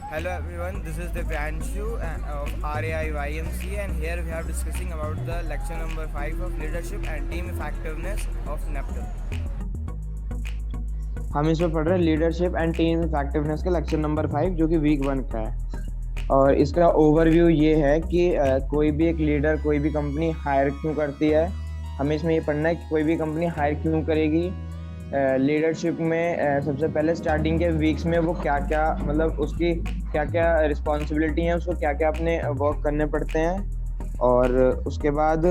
Hello everyone, this is Divyanshu of RAIYMC, and here we are discussing about the lecture number 5 of leadership and team effectiveness of NEPTL. हम इसमें पढ़ रहे हैं leadership and team effectiveness का lecture number 5 जो कि week 1 का है। और इसका ओवरव्यू ये है कि कोई भी एक लीडर कोई भी कंपनी हायर क्यों करती है। हमें इसमें ये पढ़ना है कि कोई भी कंपनी हायर क्यों करेगी। लीडरशिप में सबसे पहले स्टार्टिंग के वीक्स में वो क्या क्या मतलब उसकी क्या क्या रिस्पॉन्सिबिलिटी है, उसको क्या क्या अपने वर्क करने पड़ते हैं। और उसके बाद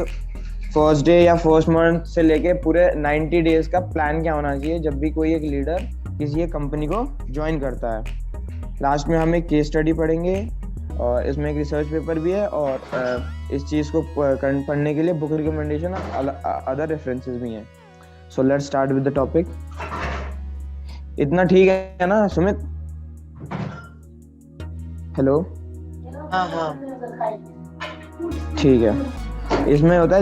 फर्स्ट डे या फर्स्ट मंथ से लेके पूरे 90 डेज का प्लान क्या होना चाहिए जब भी कोई एक लीडर किसी एक कंपनी को ज्वाइन करता है। लास्ट में हम एक केस स्टडी पढ़ेंगे और इसमें एक रिसर्च पेपर भी है, और इस चीज़ को पढ़ने के लिए बुक रिकमेंडेशन और अदर रेफरेंसेस भी हैं। So let's start with the topic. इतना ठीक है ना सुमित? हेलो। हाँ हाँ ठीक है। इसमें होता है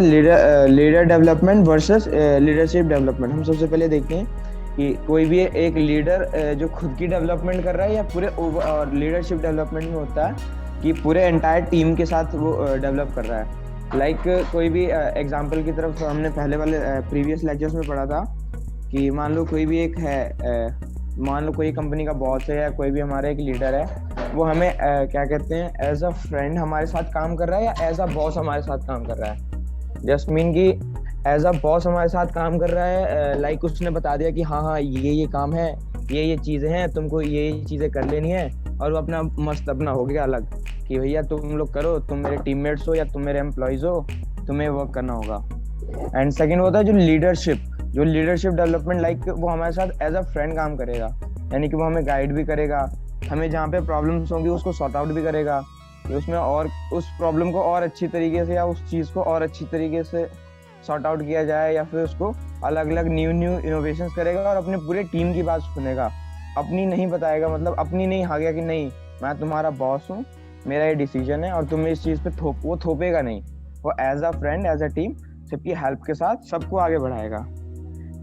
leader development versus leadership development. हम सबसे पहले देखते हैं कि कोई भी एक लीडर जो खुद की डेवलपमेंट कर रहा है या पूरे और लीडरशिप डेवलपमेंट में होता है कि पूरे एंटायर टीम के साथ वो डेवलप कर रहा है। लाइक कोई भी एग्जांपल की तरफ हमने पहले वाले प्रीवियस लेक्चर्स में पढ़ा था कि मान लो कोई भी एक है, मान लो कोई कंपनी का बॉस है या कोई भी हमारा एक लीडर है, वो हमें क्या कहते हैं एज अ फ्रेंड हमारे साथ काम कर रहा है या एज अ बॉस हमारे साथ काम कर रहा है। जस्ट मीन कि एज अ बॉस हमारे साथ काम कर रहा है, लाइक उसने बता दिया कि हाँ हाँ ये काम है, ये चीज़ें हैं, तुमको ये चीज़ें कर लेनी है, और वो अपना मस्त अपना हो गया अलग कि भैया तुम लोग करो, तुम मेरे टीममेट्स हो या तुम मेरे एम्प्लॉयज़ हो, तुम्हें वर्क करना होगा। एंड सेकेंड होता है जो लीडरशिप डेवलपमेंट, लाइक वो हमारे साथ एज अ फ्रेंड काम करेगा, यानी कि वो हमें गाइड भी करेगा, हमें जहाँ पे प्रॉब्लम्स होंगी उसको सॉर्ट आउट भी करेगा कि उसमें और उस प्रॉब्लम को और अच्छी तरीके से या उस चीज़ को और अच्छी तरीके से सॉर्ट आउट किया जाए, या फिर उसको अलग अलग न्यू इनोवेशंस करेगा और अपने पूरे टीम की बात सुनेगा। अपनी नहीं बताएगा, मतलब अपनी नहीं आ गया कि नहीं मैं तुम्हारा बॉस हूँ, मेरा ये डिसीजन है और तुम इस चीज़ पे वो थोपेगा नहीं। वो as a friend as a team सबकी हेल्प के साथ सबको आगे बढ़ाएगा।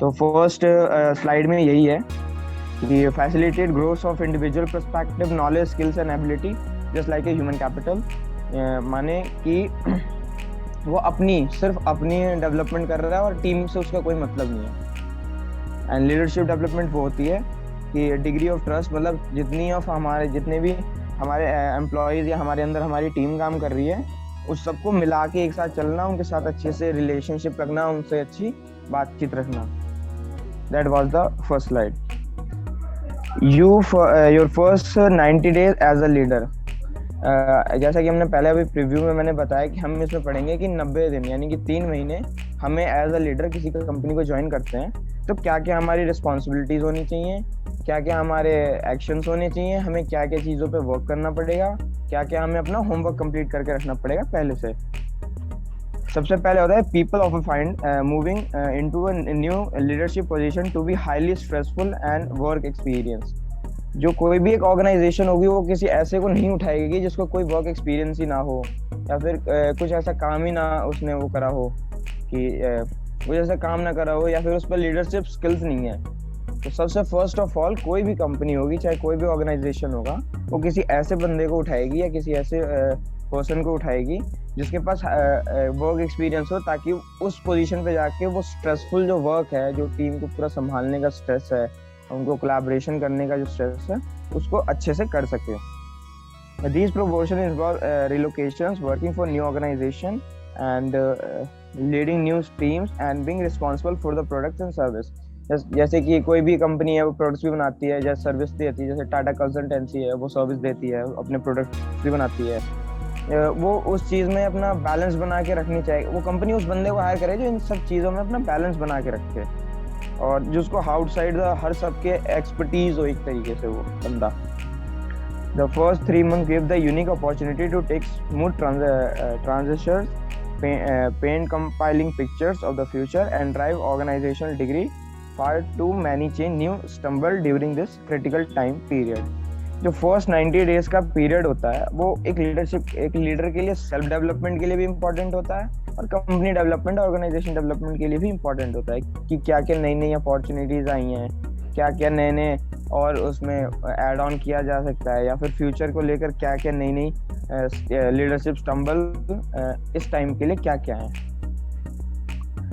तो फर्स्ट स्लाइड में यही है कि facilitate growth of individual perspective knowledge skills and ability just like a human capital. माने कि वो सिर्फ अपनी डेवलपमेंट कर रहा है और टीम से उसका कोई मतलब नहीं है। एंड लीडरशिप डेवलपमेंट वो होती है कि डिग्री ऑफ ट्रस्ट, मतलब जितने भी हमारे एम्प्लॉयज़ या हमारे अंदर हमारी टीम काम कर रही है, उस सबको मिला के एक साथ चलना, उनके साथ अच्छे से रिलेशनशिप रखना, उनसे अच्छी बातचीत रखना। That was the first slide. Your first 90 days as a leader. जैसा कि हमने पहले अभी प्रीव्यू में मैंने बताया कि हम इसमें पढ़ेंगे कि 90 दिन यानी कि 3 महीने हमें एज अ लीडर किसी कंपनी को ज्वाइन करते हैं तो क्या क्या हमारी रिस्पॉन्सिबिलिटीज होनी चाहिए, क्या क्या हमारे एक्शंस होने चाहिए, हमें क्या क्या चीज़ों पे वर्क करना पड़ेगा, क्या क्या हमें अपना होमवर्क कंप्लीट करके रखना पड़ेगा पहले से। सबसे पहले होता है people of find moving into a new leadership position to be highly stressful and work experience. जो कोई भी एक ऑर्गेनाइजेशन होगी वो किसी ऐसे को नहीं उठाएगी जिसको कोई वर्क एक्सपीरियंस ही ना हो, या फिर कुछ ऐसा काम ही ना उसने वो करा हो कि कुछ ऐसा काम ना करा हो, या फिर उस पर लीडरशिप स्किल्स नहीं है। तो सबसे फर्स्ट ऑफ ऑल कोई भी कंपनी होगी चाहे कोई भी ऑर्गेनाइजेशन होगा, वो किसी ऐसे बंदे को उठाएगी या किसी ऐसे पर्सन को उठाएगी जिसके पास वर्क एक्सपीरियंस हो, ताकि उस पोजीशन पे जाके वो स्ट्रेसफुल जो वर्क है, जो टीम को पूरा संभालने का स्ट्रेस है, उनको कोलैबोरेशन करने का जो स्ट्रेस है, उसको अच्छे से कर सके। These promotions involve relocations, working for new organization, and leading new teams and being responsible for the products and service. जैसे कि कोई भी कंपनी है वो प्रोडक्ट्स भी बनाती है, जैसे सर्विस देती है, जैसे टाटा कंसल्टेंसी है वो सर्विस देती है, अपने प्रोडक्ट्स भी बनाती है। वो उस चीज़ में अपना बैलेंस बना के रखनी चाहिए। वो कंपनी उस बंदे को हायर करे जो इन सब चीज़ों में अपना बैलेंस बना के रखे और जिसको आउटसाइड हर सबके एक्सपर्टीज हो एक तरीके से वो बंदा। The first 3 months give the unique opportunity to take smooth transitions, paint compiling pictures of the future, and drive organizational degree. Far too many change new stumble during this critical time period. जो first 90 days का period होता है वो एक leader के लिए self development के लिए भी इम्पोर्टेंट होता है और कंपनी डेवलपमेंट ऑर्गेनाइजेशन डेवलपमेंट के लिए भी इम्पोर्टेंट होता है कि क्या क्या नई नई अपॉर्चुनिटीज आई हैं, क्या क्या नए नए और उसमें ऐड ऑन किया जा सकता है, या फिर फ्यूचर को लेकर क्या क्या नई नई लीडरशिप स्टम्बल इस टाइम के लिए क्या क्या है।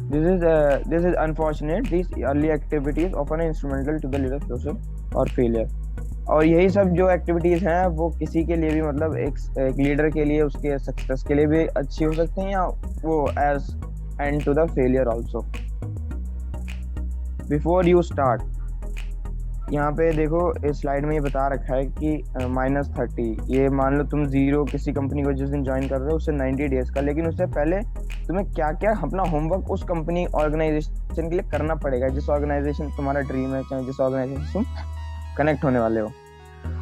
This is unfortunate. These early activities often are instrumental to the leader's success or failure. और यही सब जो एक्टिविटीज हैं वो किसी के लिए भी मतलब एक लीडर के लिए उसके सक्सेस के लिए भी अच्छी हो सकती हैं, या वो as and to the failure also. Before you start, यहाँ पे देखो इस स्लाइड में ये बता रखा है कि -30, ये मान लो तुम जीरो किसी कंपनी को जिस दिन ज्वाइन कर रहे हो उससे 90 डेज का, लेकिन उससे पहले तुम्हें क्या क्या अपना होमवर्क उस कंपनी ऑर्गेनाइजेशन के लिए करना पड़ेगा, जिस ऑर्गेनाइजेशन तुम्हारा ड्रीम है, चाहे जिस ऑर्गेनाइजेशन तुम कनेक्ट होने वाले हो,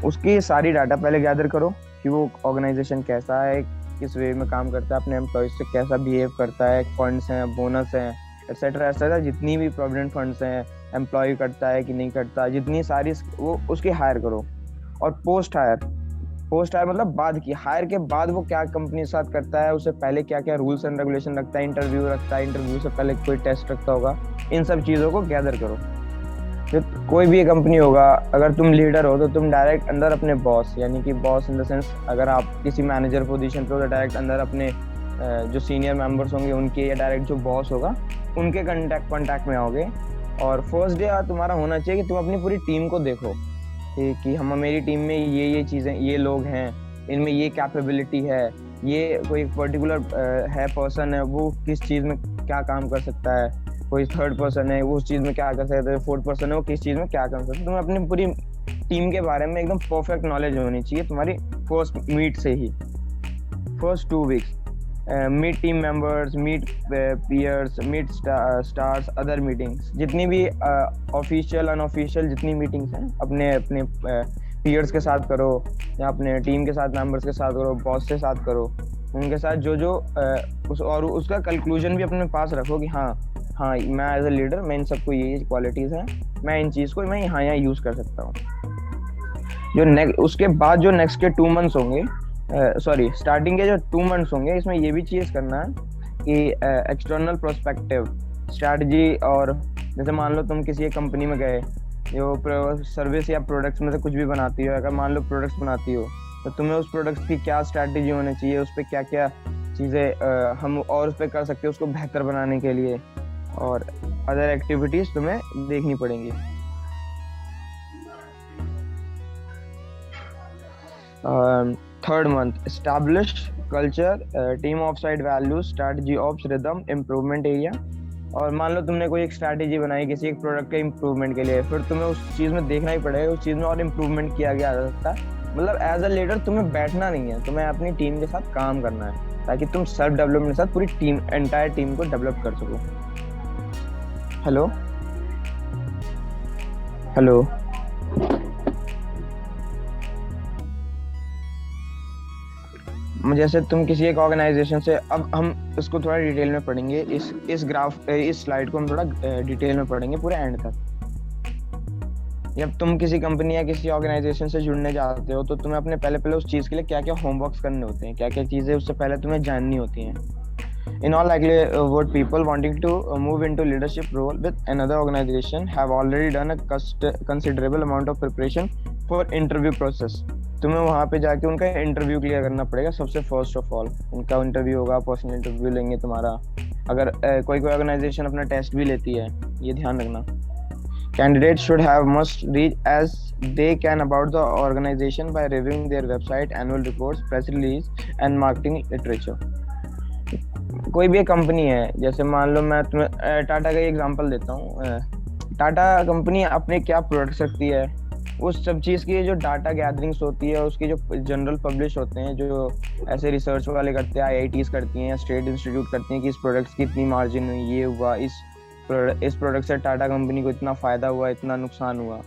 उसकी सारी डाटा पहले गैदर करो कि वो ऑर्गेनाइजेशन कैसा है, किस वे में काम करता है, अपने एम्प्लॉयज से कैसा बिहेव करता है, फंड्स हैं, बोनस हैं, एक्सेट्रा एक्सेट्रा, जितनी भी प्रोविडेंट फंड्स हैं, एम्प्लॉय करता है कि नहीं करता, जितनी सारी वो उसकी हायर करो। और पोस्ट हायर मतलब बाद की हायर के बाद वो क्या कंपनी के साथ करता है, उससे पहले क्या क्या रूल्स एंड रेगुलेशन रखता है, इंटरव्यू रखता है, इंटरव्यू से पहले कोई टेस्ट रखता होगा, इन सब चीज़ों को गैदर करो। तो कोई भी कंपनी होगा, अगर तुम लीडर हो तो तुम डायरेक्ट अंदर अपने बॉस, यानी कि बॉस इन द सेंस अगर आप किसी मैनेजर पोजीशन पे हो तो डायरेक्ट अंदर अपने जो सीनियर मेंबर्स होंगे उनके, या डायरेक्ट जो बॉस होगा उनके कांटेक्ट में आओगे। और फर्स्ट डे तुम्हारा होना चाहिए कि तुम अपनी पूरी टीम को देखो कि हम मेरी टीम में ये चीज़ें, ये लोग हैं, इनमें ये कैपेबिलिटी है, ये कोई पर्टिकुलर है पर्सन है वो किस चीज़ में क्या काम कर सकता है, कोई थर्ड पर्सन है वो उस चीज़ में क्या कर सकता है, फोर्थ पर्सन है वो किस चीज़ में क्या कर सकता है। तुम्हें अपनी पूरी टीम के बारे में एकदम परफेक्ट नॉलेज होनी चाहिए तुम्हारी फर्स्ट मीट से ही। First 2 weeks meet team members, meet peers, meet stars, other meetings, जितनी भी ऑफिशियल अनऑफिशियल जितनी मीटिंग्स हैं अपने अपने पीयर्स के साथ करो, या अपने टीम के साथ मेंबर्स के साथ करो, बॉस के साथ करो, उनके साथ जो और उसका कंक्लूजन भी अपने पास रखो कि हाँ मैं एज ए लीडर मैं इन सबको ये क्वालिटीज़ हैं, मैं इन चीज़ को मैं यहाँ यूज़ कर सकता हूँ। उसके बाद जो नेक्स्ट के 2 मंथ्स होंगे, स्टार्टिंग के जो 2 मंथ्स होंगे, इसमें ये भी चीज़ करना है कि एक्सटर्नल प्रोस्पेक्टिव स्ट्रैटेजी, और जैसे मान लो तुम किसी एक कंपनी में गए जो सर्विस या प्रोडक्ट्स में से कुछ भी बनाती हो, अगर मान लो प्रोडक्ट्स बनाती हो तो तुम्हें उस प्रोडक्ट्स की क्या स्ट्रैटेजी होनी चाहिए, उस पर क्या क्या चीज़ें हम और उस पर कर सकते हैं उसको बेहतर बनाने के लिए, और अदर एक्टिविटीज़ तुम्हें देखनी पड़ेंगी। Third month, establish culture, team of side values, strategy of rhythm, improvement area. और मान लो तुमने कोई एक स्ट्रैटेजी बनाई किसी एक प्रोडक्ट के इम्प्रूवमेंट के लिए, फिर तुम्हें उस चीज़ में देखना ही पड़ेगा उस चीज़ में और इम्प्रूवमेंट किया गया जा सकता है। मतलब एज अ लीडर तुम्हें बैठना नहीं है, तुम्हें अपनी टीम के साथ काम करना है ताकि तुम सेल्फ डेवलपमेंट के साथ पूरी टीम, एंटायर टीम को डेवलप कर सको। हेलो जैसे तुम किसी एक ऑर्गेनाइजेशन से, अब हम इसको थोड़ा डिटेल में पढ़ेंगे, इस स्लाइड को हम थोड़ा डिटेल में पढ़ेंगे पूरे एंड तक। जब तुम किसी कंपनी या किसी ऑर्गेनाइजेशन से जुड़ने जाते हो तो तुम्हें अपने पहले उस चीज़ के लिए क्या क्या होमवर्क्स करने होते हैं, क्या क्या चीज़ें उससे पहले तुम्हें जाननी होती हैं। In all likelihood, people wanting to move into leadership role with another organization have already done a considerable amount of preparation for interview process. तुम्हें वहाँ पे जाके उनका इंटरव्यू क्लियर करना पड़ेगा सबसे फर्स्ट ऑफ ऑल। उनका इंटरव्यू होगा, पर्सनल इंटरव्यू लेंगे तुम्हारा। अगर कोई ऑर्गेनाइजेशन अपना टेस्ट भी लेती है, ये ध्यान रखना। Candidates should have must read as they can about the organization by reviewing their website, annual reports, press release and marketing literature. कोई भी एक कंपनी है, जैसे मान लो मैं तुम्हें टाटा का एग्जांपल देता हूँ। टाटा कंपनी अपने क्या प्रोडक्ट्स रखती है, उस सब चीज़ की जो डाटा गैदरिंग्स होती है, उसकी जो जनरल पब्लिश होते हैं, जो ऐसे रिसर्च वाले करते हैं, IITs करती हैं या स्टेट इंस्टीट्यूट करती हैं कि इस प्रोडक्ट्स की इतनी मार्जिन हुई, ये हुआ, इस प्रोडक्ट से टाटा कंपनी को इतना फ़ायदा हुआ, इतना नुकसान हुआ।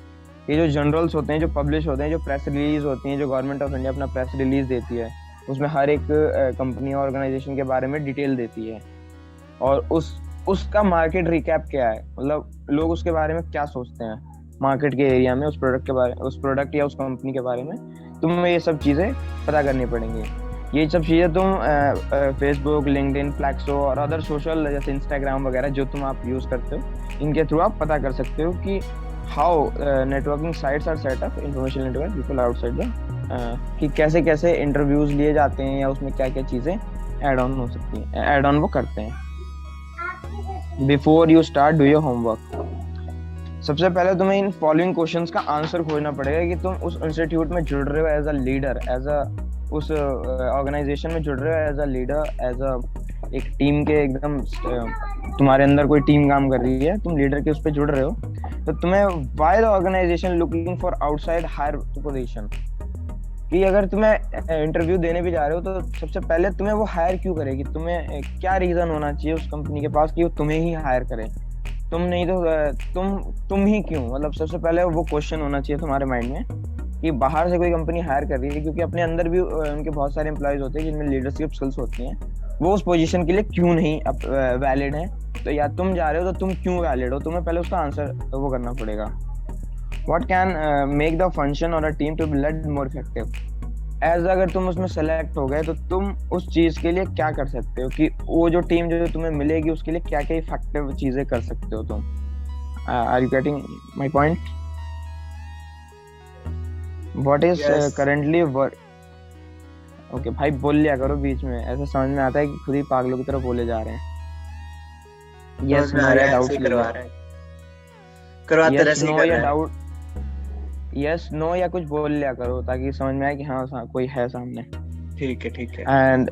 ये जो जनरल्स होते हैं, जो पब्लिश होते हैं, जो प्रेस रिलीज होती हैं, जो गवर्नमेंट ऑफ इंडिया अपना प्रेस रिलीज देती है, उसमें हर एक कंपनी और ऑर्गेनाइजेशन के बारे में डिटेल देती है। और उसका मार्केट रिकैप क्या है, मतलब लोग उसके बारे में क्या सोचते हैं मार्केट के एरिया में, उस प्रोडक्ट के बारे में, उस प्रोडक्ट या उस कंपनी के बारे में तुम्हें ये सब चीज़ें पता करनी पड़ेंगी। ये सब चीज़ें तुम फेसबुक, लिंक्डइन, फ्लैक्सो और अदर सोशल जैसे इंस्टाग्राम वगैरह जो तुम आप यूज़ करते हो, इनके थ्रू आप पता कर सकते हो कि how networking sites are set up, information network people outside the, कि कैसे कैसे इंटरव्यूज लिए जाते हैं या उसमें क्या क्या चीजें ऐड ऑन हो सकती हैं, ऐड ऑन वो करते हैं। Before you start do your homework. सबसे पहले तुम्हें इन फॉलोइंग क्वेश्चंस का आंसर खोजना पड़ेगा कि तुम उस इंस्टीट्यूट में जुड़ रहे हो as a leader, as a उस ऑर्गेनाइजेशन में जुड़ रहे हो as a leader, as a एक टीम के एकदम तुम्हारे अंदर कोई टीम काम कर रही है, तुम लीडर के उस पर जुड़ रहे हो, तो तुम्हें why the organization looking for outside higher position, कि अगर तुम्हें इंटरव्यू देने भी जा रहे हो तो सबसे पहले तुम्हें वो हायर क्यों करेगी, तुम्हें क्या रीजन होना चाहिए उस कंपनी के पास कि वो तुम्हें ही हायर करे, तुम नहीं तो तुम ही क्यों, मतलब सबसे पहले वो क्वेश्चन होना चाहिए तुम्हारे माइंड में कि बाहर से कोई कंपनी हायर कर रही है, क्योंकि अपने अंदर भी उनके बहुत सारे एम्प्लॉयज होते हैं जिनमें लीडरशिप स्किल्स होती हैं, वो उस पोजीशन के लिए क्यों नहीं वैलिड है, तो या तुम जा रहे हो तो तुम क्यों वैलिड हो, तुम्हें पहले उसका आंसर वो करना पड़ेगा। What can make the function और a team to be led more effective, as अगर तुम उसमें सेलेक्ट हो गए तो तुम उस चीज के लिए क्या कर सकते हो कि वो जो टीम जो तुम्हें मिलेगी उसके लिए क्या क्या इफेक्टिव चीजें कर सकते हो तुम। Are you getting my point? What is currently work. Okay भाई बोल लिया करो बीच में, ऐसे समझ में आता है कि खुद ही पागलों की तरह बोले जा रहे हैं। यस नो या डाउट करवा रहे हैं, करवाते रहे, सही कर रहे हैं। डाउट, यस नो या कुछ बोल लिया करो ताकि समझ में आए कि हाँ कोई है सामने। ठीक है ठीक है। And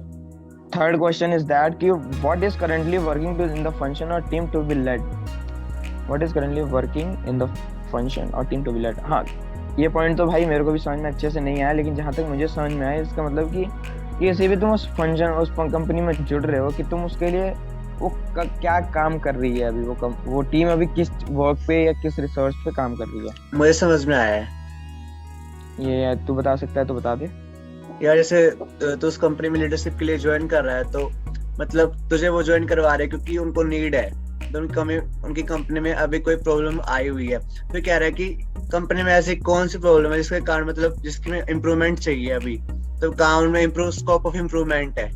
third question is that कि what is currently working to in the function or team to be led, what is currently working in the function or team to be led. हाँ ये पॉइंट तो भाई मेरे को भी समझ में अच्छे से नहीं आया, लेकिन जहाँ तक मुझे समझ में आया इसका मतलब कि किसी भी तुम उस फंक्शन उस कंपनी में जुड़ रहे हो कि तुम उसके लिए वो क्या काम कर रही है, अभी वो टीम अभी किस वर्क पे या किस रिसर्च पे काम कर रही है। मुझे समझ में आया है, ये तू बता सकता है तो बता दे यार। जैसे तू उस कंपनी में लीडरशिप के लिए ज्वाइन कर रहा है, तो मतलब तुझे वो ज्वाइन करवा रहे हैं क्योंकि उनको नीड है, तो उनकी कंपनी में अभी कोई प्रॉब्लम आई हुई है, तो कह रहा है कि कंपनी में ऐसी कौन सी प्रॉब्लम है जिसके कारण मतलब जिसमें इम्प्रूवमेंट चाहिए अभी, तो काम में इम्प्रूव स्कोप ऑफ इम्प्रूवमेंट है।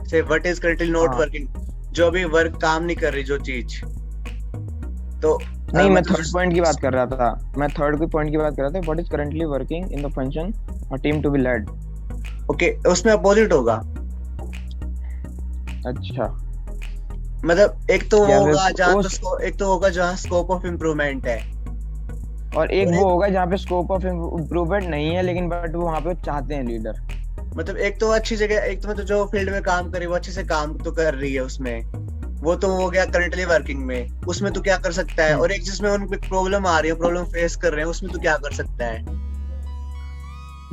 से what is currently not working, जो भी वर्क काम नहीं कर रही जो चीज, तो नहीं मैं थर्ड पॉइंट की बात कर रहा था, मैं थर्ड पॉइंट की बात कर रहा था, what is currently working in the function or team to be led. Okay उसमें अपोजिट होगा। अच्छा मतलब एक तो होगा जहाँ एक तो होगा जहाँ स्कोप ऑफ इम्प्रूवमेंट है, और एक वो होगा जहाँ पे स्कोप ऑफ इम्प्रूवमेंट नहीं है लेकिन बट वो वहाँ पे चाहते हैं लीडर। मतलब एक तो अच्छी जगह, एक तो मतलब जो फील्ड में काम करे वो अच्छे से काम तो कर रही है उसमें, वो तो हो गया करंटली वर्किंग में, उसमें तू क्या कर सकता है, और एक जिसमें उनको प्रॉब्लम आ रही है, प्रॉब्लम फेस कर रहे हैं, उसमें तू क्या कर सकता है।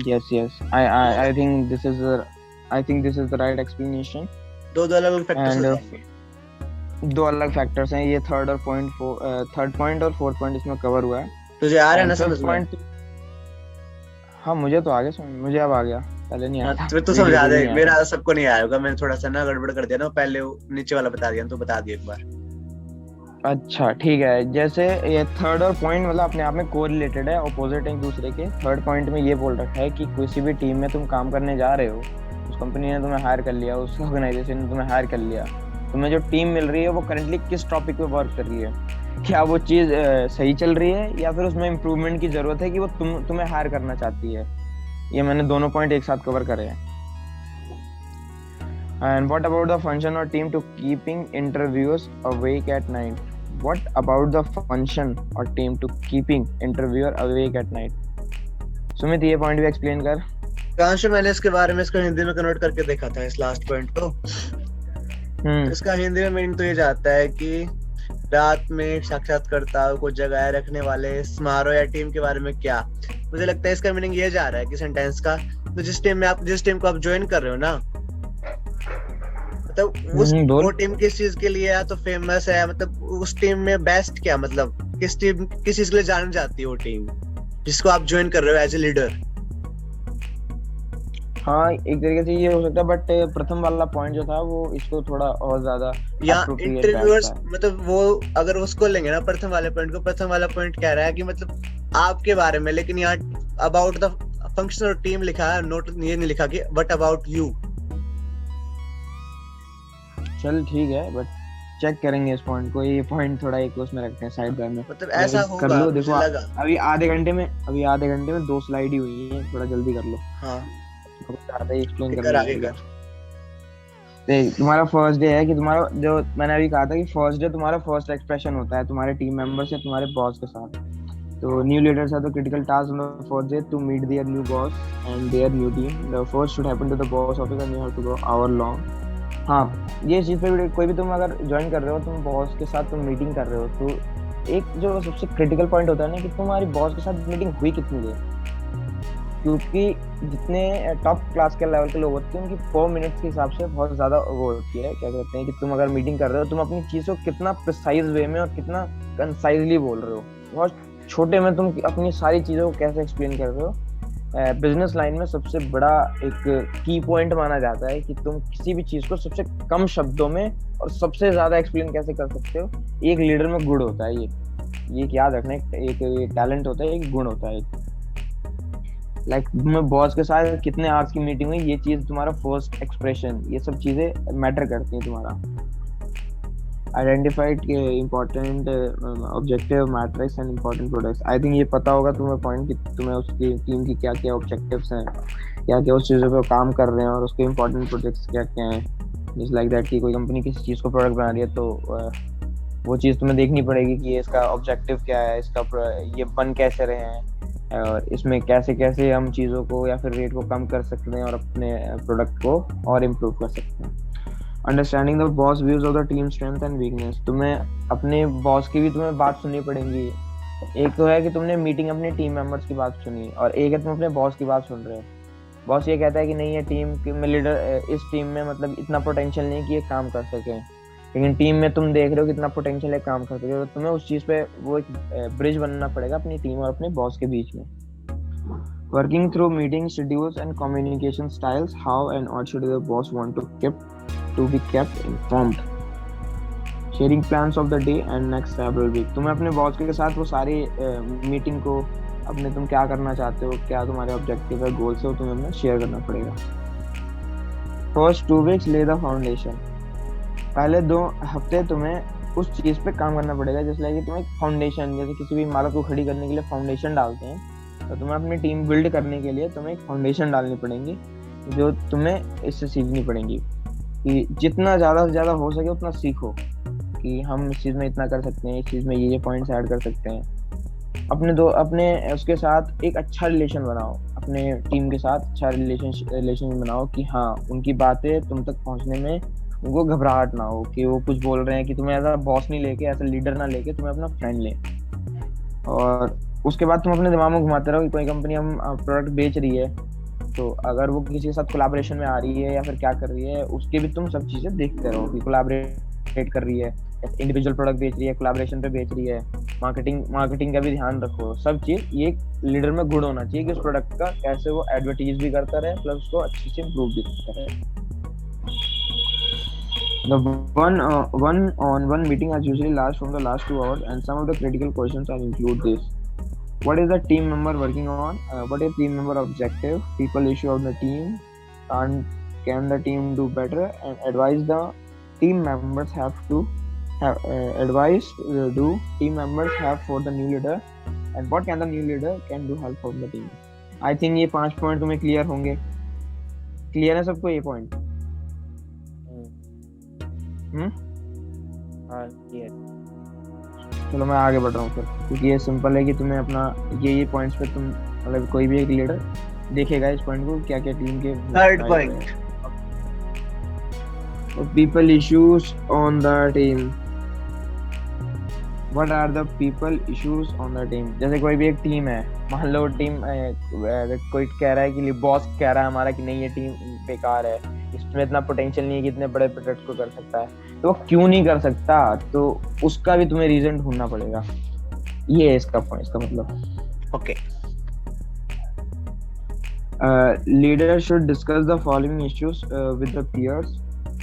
Yes I think this is the right explanation. दो अलग फैक्टर्स हैं, दो अलग फैक्टर्स हैं, ये थर्ड पॉइंट और फोर्थ पॉइंट इसमें कवर हुआ है। तुझे आ रहा है ना समझ में? हाँ मुझे तो आ गया समझ, मुझे अब आ गया, पहले नहीं आया। तो समझा दे, मेरा सबको नहीं आया होगा, मैंने थोड़ा सा ना गड़बड़ कर दिया ना, पहले नीचे वाला बता दिया, तो बता दिया एक बार। अच्छा ठीक है, जैसे ये थर्ड और पॉइंट मतलब अपने आप में कोरिलेटेड है, ऑपोजिट है एक दूसरे के। थर्ड पॉइंट में ये बोल रखा है कि किसी भी टीम में तुम काम करने जा रहे हो, उस कंपनी ने तुम्हें हायर कर लिया, उस ऑर्गेनाइजेशन ने तुम्हें हायर कर लिया, तुम्हें जो टीम मिल रही है वो करंटली किस टॉपिक पे वर्क कर रही है, क्या वो चीज सही चल रही है या फिर उसमें इम्प्रूवमेंट की जरूरत है कि वो तुम्हें हायर करना चाहती है। ये मैंने दोनों पॉइंट एक साथ कवर करे हैं। And what about the function or team to keeping interviewers awake at night? What about the function or team to keeping interviewer awake at night? Sumit ये पॉइंट भी एक्सप्लेन कर। कांश मैंने इसके बारे में इसको हिंदी में कन्वर्ट करके देखा था इस लास्ट पॉइंट को। इसका हिंदी में मीनिंग तो ये जाता है कि रात में साक्षात्कारकर्ता को जगाए रखने वाले समारोह या टीम के बारे में क्या। मुझे लगता है इसका मीनिंग ये जा रहा है कि सेंटेंस का, तो जिस टीम को आप ज्वाइन कर रहे हो ना, मतलब उस वो टीम किस चीज के लिए या तो फेमस है, मतलब उस टीम में बेस्ट क्या, मतलब किस चीज के लिए जानी जाती है वो टीम जिसको आप ज्वाइन कर रहे हो एज ए लीडर। हाँ एक तरीके से ये हो सकता है, बट प्रथम वाला पॉइंट जो था वो इसको थोड़ा और ज्यादा या इंटरव्यूअर्स, मतलब वो अगर उसको लेंगे ना प्रथम वाले पॉइंट को, प्रथम वाला पॉइंट कह रहा है कि मतलब आपके बारे में, लेकिन यहाँ about the function or team लिखा है, नोट ये नहीं लिखा कि व्हाट अबाउट यू। चल ठीक है, बट चेक करेंगे इस पॉइंट को, ये पॉइंट थोड़ा एक उसमें रखते हैं साइड बाय में। मतलब ऐसा कर होगा, लो, मुझे देखो लगा। अभी आधे घंटे में 2 स्लाइड ही हुई है, थोड़ा जल्दी कर लो, हाँ ज्यादा ही एक्सप्लेन कर करना आगे पड़ेगा। कर। देख, तुम्हारा फर्स्ट डे है कि तुम्हारा, जो मैंने अभी कहा था कि फर्स्ट डे तुम्हारा फर्स्ट एक्सप्रेशन होता है तुम्हारे टीम मेंबर्स या तुम्हारे बॉस के साथ। तो new leaders have the critical task on the first day to meet their new boss and their new team. The first should happen to the boss office and you have to go hour long. हाँ, ये चीज़ पे भी कोई भी तुम अगर join कर रहे हो, तुम बॉस के साथ तुम मीटिंग कर रहे हो, तो एक जो सबसे क्रिटिकल पॉइंट होता है ना कि तुम्हारी बॉस के साथ मीटिंग हुई कितनी देर, क्योंकि जितने टॉप क्लास के लेवल के लोग होते हैं उनकी 4 मिनट्स के हिसाब से बहुत ज़्यादा वो होती है, क्या कहते हैं, कि तुम अगर मीटिंग कर रहे हो तुम अपनी चीज़ को कितना प्रिसाइज वे में और कितना कंसाइजली बोल रहे हो, बहुत छोटे में तुम अपनी सारी चीज़ों को कैसे एक्सप्लेन कर रहे हो। बिजनेस लाइन में सबसे बड़ा एक की पॉइंट माना जाता है कि तुम किसी भी चीज़ को सबसे कम शब्दों में और सबसे ज़्यादा एक्सप्लेन कैसे कर सकते हो। एक लीडर में गुण होता है, ये याद रखना, एक टैलेंट होता है, एक गुण होता है। लाइक तुम्हें बॉस के साथ कितने आवर्स की मीटिंग हुई, ये चीज़ तुम्हारा फर्स्ट एक्सप्रेशन, ये सब चीज़ें मैटर करती हैं तुम्हारा। Identified important objective matrix and important products. I think ये पता होगा तुम्हें पॉइंट कि तुम्हें उसकी टीम की क्या क्या ऑब्जेक्टिव्स हैं, क्या क्या उस चीज़ों पे काम कर रहे हैं और उसके इम्पोर्टेंट प्रोजेक्ट्स क्या क्या हैं। जस्ट लाइक दैट कि कोई कंपनी किसी चीज़ को प्रोडक्ट बना रही है तो वो चीज़ तुम्हें देखनी पड़ेगी कि इसका ऑब्जेक्टिव क्या है, इसका ये बन कैसे रहे हैं और इसमें कैसे कैसे हम चीज़ों को या फिर रेट को कम कर सकते हैं और अपने प्रोडक्ट को और इम्प्रूव कर सकते हैं। Understanding the boss views of the team strength and weakness. तुम्हें अपने बॉस की भी तुम्हें बात सुननी पड़ेगी। एक तो है कि तुमने मीटिंग अपने टीम मेंबर्स की बात सुनी और एक है तुम अपने बॉस की बात सुन रहे हो। बॉस ये कहता है कि नहीं, ये टीम में लीडर, इस टीम में मतलब इतना पोटेंशियल नहीं कि ये काम कर सके, लेकिन टीम में तुम देख रहे हो कितना पोटेंशियल है काम कर सके, तो तुम्हें उस चीज़ पे वो एक ब्रिज बनना पड़ेगा अपनी टीम और अपने बॉस के बीच में। Working through meeting schedules and communication styles, how and what should the boss want to be kept informed. Sharing plans of the day and next several week. तुम्हें अपने बॉस के साथ वो सारी मीटिंग को अपने तुम क्या करना चाहते हो, क्या तुम्हारे ऑब्जेक्टिव है, गोल्स है, वो तुम्हें अपना शेयर करना पड़ेगा। First 2 weeks lay the foundation. पहले 2 हफ्ते तुम्हें उस चीज़ पे काम करना पड़ेगा, जैसे कि तुम्हें फाउंडेशन, जैसे किसी भी इमारत को खड़ी करने के लिए फाउंडेशन डालते हैं, तो तुम्हें अपनी टीम बिल्ड करने के लिए तुम्हें एक फाउंडेशन डालनी पड़ेगी जो तुम्हें इससे सीखनी पड़ेगी कि जितना ज़्यादा से ज़्यादा हो सके उतना सीखो कि हम इस चीज़ में इतना कर सकते हैं, इस चीज़ में ये पॉइंट्स ऐड कर सकते हैं। अपने उसके साथ एक अच्छा रिलेशन बनाओ, अपने टीम के साथ अच्छा रिलेशन बनाओ कि हाँ, उनकी बातें तुम तक पहुंचने में उनको घबराहट ना हो कि वो कुछ बोल रहे हैं कि तुम्हें ऐसा बॉस नहीं लेके, ऐसा लीडर ना लेके तुम्हें अपना फ्रेंड ले। और उसके बाद तुम अपने दिमाग में घुमाते रहो कि कोई कंपनी हम प्रोडक्ट बेच रही है, तो अगर वो किसी के साथ कोलैबोरेशन में आ रही है या फिर क्या कर रही है, उसके भी तुम सब चीज़ें देखते रहो कि कोलैबोरेट कर रही है, इंडिविजुअल प्रोडक्ट बेच रही है, कोलैबोरेशन पे बेच रही है, मार्केटिंग का भी ध्यान रखो। सब चीज़ ये एक लीडर में गुण होना चाहिए कि उस प्रोडक्ट का कैसे वो एडवर्टाइज भी करता रहे प्लस उसको अच्छे से इम्प्रूव भी करता रहे। The one-on-one meeting has usually lasts from the last 2 hours, and some of the critical questions are include this: what is the team member working on? What is team member objective? People issue of the team. Can the team do better? And advice the team members have to have. Advice do team members have for the new leader? And what can the new leader can do help for the team? I think ये 5 point तुम्हें clear होंगे। Clear है सबको ये point? हाँ, clear. चलो मैं आगे बढ़ रहा हूँ फिर, क्योंकि ये सिंपल है कि तुम्हें अपना ये पॉइंट्स पे तुम मतलब कोई भी एक लीडर देखेगा इस पॉइंट को, क्या क्या टीम के third point, people issues on the team. What are the people issues on the team? जैसे कोई भी एक टीम है, मान लो टीम कोई कह रहा है कि बॉस कह रहा है हमारा कि नहीं, ये टीम बेकार है, इसमें इतना पोटेंशियल नहीं है कि इतने बड़े प्रोडक्ट को कर सकता है, तो वो क्यों नहीं कर सकता, तो उसका भी तुम्हें रीजन ढूंढना पड़ेगा। ये है इसका पॉइंट, इसका मतलब। Okay. Leader should discuss the following issues with the peers.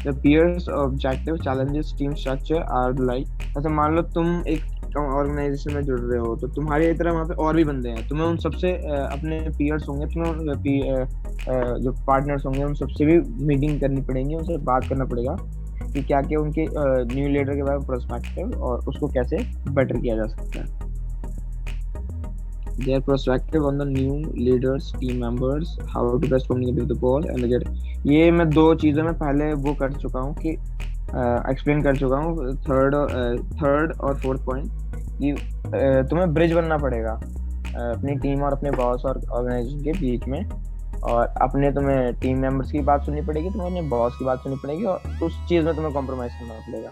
The peers objective challenges team structure are like, जैसे मान लो तुम एक ऑर्गेनाइजेशन में जुड़ रहे हो, तो तुम्हारी तरह वहाँ पे और भी बंदे हैं, तुम्हें उन सबसे अपने पीयर्स होंगे, तुम्हें जो पार्टनर्स होंगे उन सबसे भी मीटिंग करनी पड़ेगी, उनसे बात करना पड़ेगा कि क्या क्या उनके न्यू लीडर के बारे में पर्सपेक्टिव और उसको कैसे बेटर किया जा सकता है। Their perspective on the new leaders, team members, how to best communicate with the boss and get। ये मैं 2 चीज़ें मैं पहले वो कर चुका हूँ कि एक्सप्लेन कर चुका हूँ, थर्ड और फोर्थ पॉइंट कि तुम्हें ब्रिज बनना पड़ेगा अपनी टीम और अपने बॉस और ऑर्गेनाइजेशन के बीच में, और तुम्हें टीम मेंबर्स की बात सुननी पड़ेगी, तुम्हें अपने बॉस की बात सुननी पड़ेगी, और उस चीज़ में तुम्हें कॉम्प्रोमाइज करना पड़ेगा।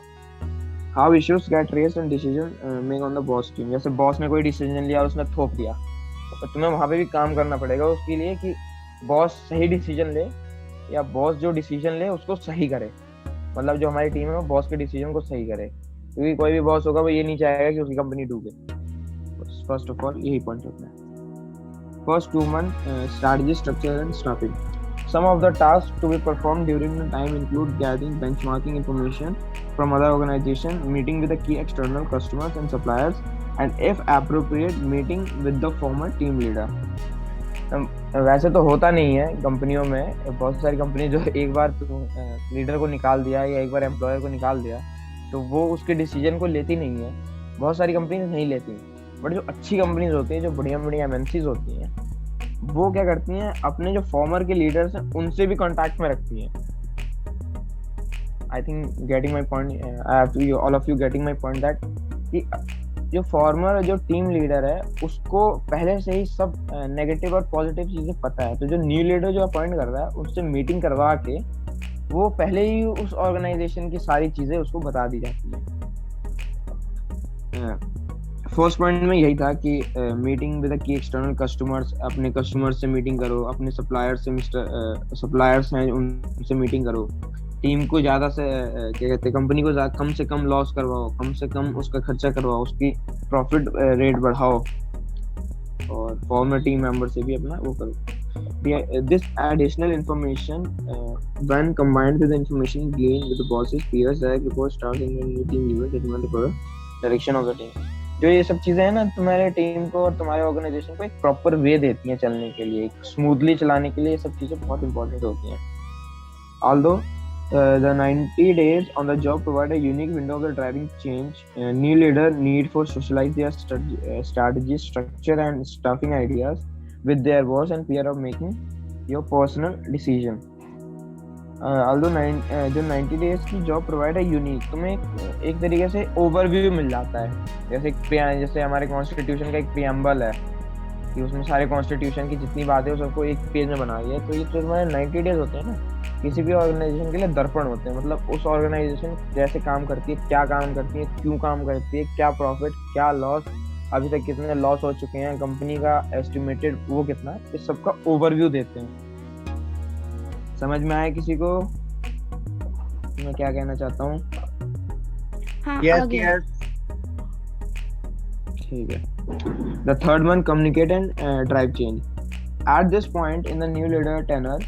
How issues get raised and decision make on the boss team। जैसे बॉस ने कोई डिसीजन लिया और उसने थोप दिया, तो तुम्हें वहाँ पे भी काम करना पड़ेगा उसके लिए कि बॉस सही डिसीजन ले, या बॉस जो डिसीजन ले उसको सही करे। मतलब जो हमारी टीम है वो बॉस के डिसीजन को सही करे, क्योंकि कोई भी बॉस होगा वो ये नहीं चाहेगा कि उसकी कंपनी डूबे। फर्स्ट ऑफ ऑल यही पॉइंट रखना है। First 2 month strategy, structure and staffing। Some of the tasks to be performed during the time include gathering benchmarking information from other organizations, meeting with the key external customers and suppliers, and if appropriate, meeting with the former team leader। वैसे तो होता नहीं है कंपनियों में, बहुत सारी company जो एक बार लीडर को निकाल दिया या एक बार एम्प्लॉयर को निकाल दिया तो वो उसके डिसीजन को लेती नहीं है, बहुत सारी कंपनीज नहीं लेती। बट जो अच्छी कंपनीज होती है, जो बढ़िया बढ़िया MNCs होती हैं, वो क्या करती हैं, अपने जो फॉर्मर के लीडर्स हैं उनसे भी कांटेक्ट में रखती हैं। I think getting my point, I have to all of you getting my point that कि जो फॉर्मर जो टीम लीडर है उसको पहले से ही सब नेगेटिव और पॉजिटिव चीजें पता है, तो जो न्यू लीडर जो अपॉइंट कर रहा है उससे मीटिंग करवा के वो पहले ही उस ऑर्गेनाइजेशन की सारी चीजें उसको बता दी जाती है। फर्स्ट पॉइंट में यही था कि meeting with the key external customers, अपने कस्टमर्स से मीटिंग करो, अपने सप्लायर्स से सप्लायर्स हैं उनसे मीटिंग करो, टीम को ज़्यादा से क्या कहते हैं, कंपनी को कम से कम लॉस करवाओ, कम से कम उसका खर्चा करवाओ, उसकी प्रॉफिट रेट बढ़ाओ, और फॉर्मर टीम मेंबर से भी अपना वो करो। This additional information when combined with information gain with the bosses, peers, direct report, staff and meeting leader determine the direction of the team. जो ये सब चीजें हैं ना, तुम्हारे टीम को और तुम्हारे ऑर्गेनाइजेशन को एक प्रॉपर वे देती हैं चलने के लिए, स्मूथली चलाने के लिए। ये सब चीजें बहुत इंपॉर्टेंट होती हैं। Although the 90 days on the job provide a unique window of the driving change, new leader need for socialize their strategy, structure and staffing ideas with their boss and peer of making your personal decision। although जो 90 days की job provide है unique, तुम्हें एक तरीके से overview मिल जाता है। जैसे हमारे कॉन्स्टिट्यूशन का एक प्रीएम्बल है कि उसमें सारे कॉन्स्टिट्यूशन की जितनी बातें हैं सबको एक पेज में बना दिया है। तो ये जो हमारे 90 डेज होते हैं ना, किसी भी ऑर्गेनाइजेशन के लिए दर्पण होते हैं। मतलब उस ऑर्गेनाइजेशन जैसे काम करती है, क्या काम करती है, क्यों काम करती है, क्या प्रॉफिट, क्या लॉस, अभी तक कितने लॉस हो चुके हैं, कंपनी का एस्टिमेटेड वो कितना है, इस सबका ओवरव्यू देते हैं। समझ में आया किसी को मैं क्या कहना चाहता हूँ? yes। ठीक है। The third one, communicate and drive change. At this point in the new leader tenure,